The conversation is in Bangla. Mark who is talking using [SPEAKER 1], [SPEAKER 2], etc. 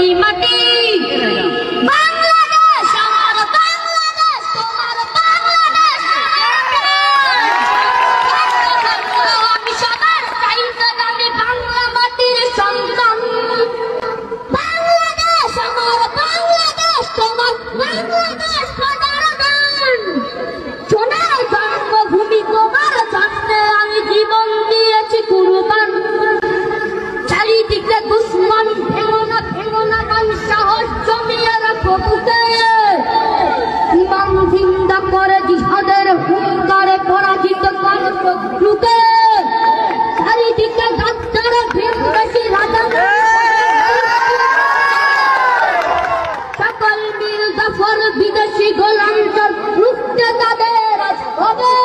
[SPEAKER 1] এই মাটি বাংলাদেশ আমার বাংলাদেশ তোমার বাংলাদেশ আমি সবার চাইতে আমি বাংলা মাটির সন্তান বাংলাদেশ আমার বাংলাদেশ তোমার বাংলাদেশ সোনার জন্মভূমি তোমার জন্মে আমি জীবন দিয়েছি কুরবান চারিদিকে দুশ্মন ভেঙো না গান সাহস জমিয়ে রাখো বুকে ইমান জিন্দা করে জিহাদের হুঙ্কারে পরাজিত করো শত্রুকে চারিদিকে গাদ্দারে ভিনদেশি রাজা সকল মিল জাফর বিদেশি গোলাম রুখতে তাদের আজ হবে